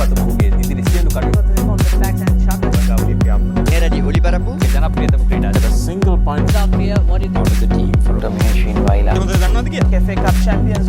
පසු ඔහුගේ ඉදිරි සියලු කටයුතු on the track and shot Eradi Ulibarapu ජනප්‍රියතම ක්‍රීඩාවට single point clear what it out of the team for domination while මොකද දන්නවද කියලා FA Cup champions.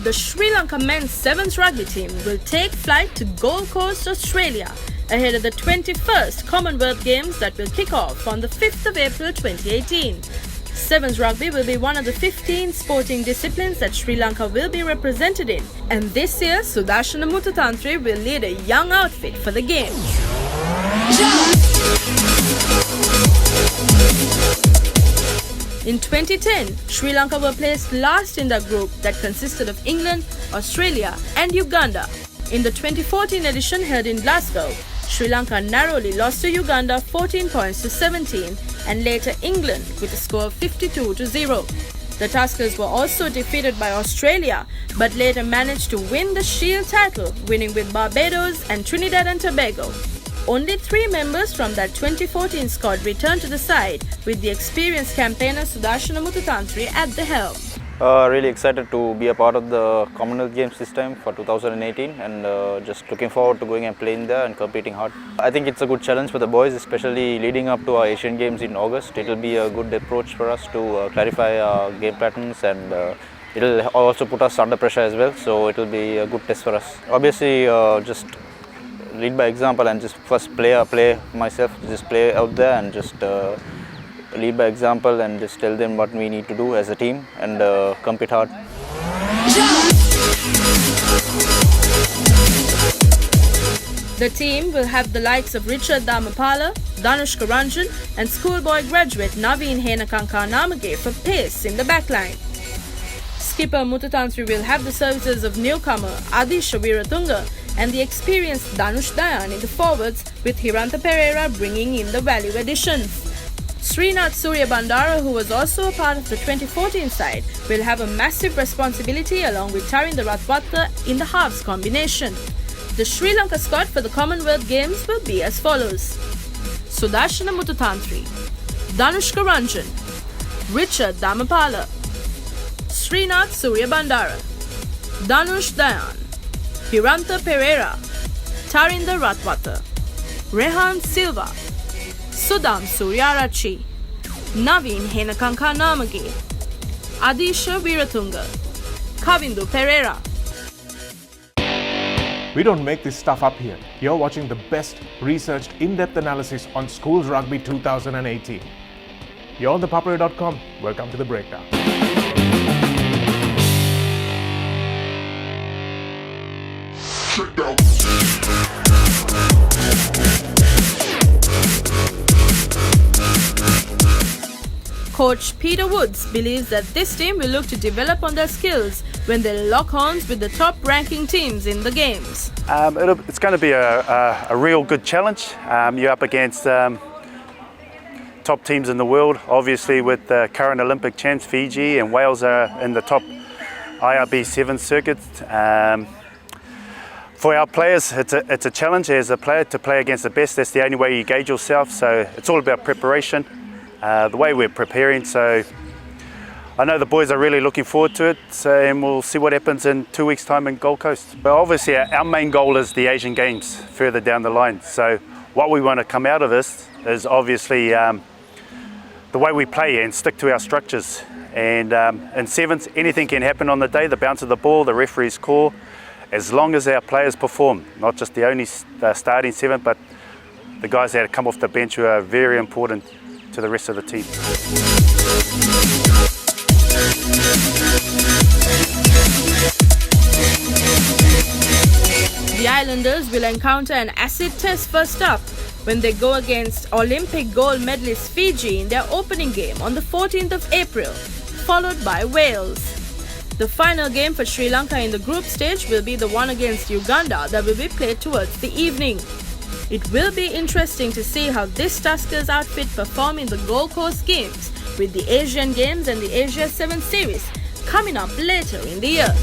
The Sri Lanka men's sevens rugby team will take flight to Gold Coast, Australia, ahead of the 21st Commonwealth Games that will kick off on the 5th of April 2018. Sevens rugby will be one of the 15 sporting disciplines that Sri Lanka will be represented in, and this year Sudashana Mutatantri will lead a young outfit for the games. In 2010, Sri Lanka were placed last in the group that consisted of England, Australia and Uganda. In the 2014 edition held in Glasgow, Sri Lanka narrowly lost to Uganda 14 points to 17 and later England with a score of 52-0. The Tuskers were also defeated by Australia but later managed to win the Shield title, winning with Barbados and Trinidad and Tobago. Only 3 members from that 2014 squad returned to the side, with the experienced campaigner Sudashana Mutatantri at the helm. Really excited to be a part of the Commonwealth Games this time for 2018 and just looking forward to going and playing there and competing hard. I think it's a good challenge for the boys, especially leading up to our Asian Games in August. It will be a good approach for us to clarify our game patterns and it will also put us under pressure as well, so it will be a good test for us. Obviously just lead by example and just first play myself, just play out there and just lead by example and just tell them what we need to do as a team and compete hard. The team will have the likes of Richard Dhamapala, Dhanushka Ranjan and schoolboy graduate Naveen Henakanka Namage for pace in the backline. Skipper Mutatantri will have the services of newcomer Adisha Veeratunga and the experienced Dhanush Dayan in the forwards, with Hirantha Pereira bringing in the value additions. Srinath Surya Bandara, who was also a part of the 2014 side, will have a massive responsibility along with Tarinda Ratwatta in the halves combination. The Sri Lanka squad for the Commonwealth Games will be as follows: Sudashana Mutatantri, Dhanushka Ranjan, Richard Dhamapala, Srinath Surya Bandara, Dhanush Dayan, Hirantha Pereira, Tarinda Ratwatta, Rehan Silva, Sudam Suryarachi, Naveen Henakanka Namage, Adisha Veeratunga, Kavindu Pereira. We don't make this stuff up here. You're watching the best researched in-depth analysis on schools rugby 2018. You're on ThePapare.com. Welcome to the breakdown. Coach Peter Woods believes that this team will look to develop on their skills when they lock horns with the top-ranking teams in the games. It's going to be a real good challenge. You're up against top teams in the world, obviously with the current Olympic champs. Fiji and Wales are in the top IRB 7 circuit. For our players, it's a challenge as a player to play against the best. That's the only way you gauge yourself, so it's all about preparation. The way we're preparing, so I know the boys are really looking forward to it, and we'll see what happens in 2 weeks' time in Gold Coast. But obviously our main goal is the Asian Games further down the line, so what we want to come out of this is obviously the way we play and stick to our structures. And in sevens, anything can happen on the day, the bounce of the ball, the referee's call, as long as our players perform, not just the only starting 7, but the guys that come off the bench who are very important to the rest of the team. The Islanders will encounter an acid test first up when they go against Olympic gold medalist Fiji in their opening game on the 14th of April, followed by Wales. The final game for Sri Lanka in the group stage will be the one against Uganda that will be played towards the evening. It will be interesting to see how this Tuskers outfit perform in the Gold Coast Games, with the Asian Games and the Asia 7 Series coming up later in the year.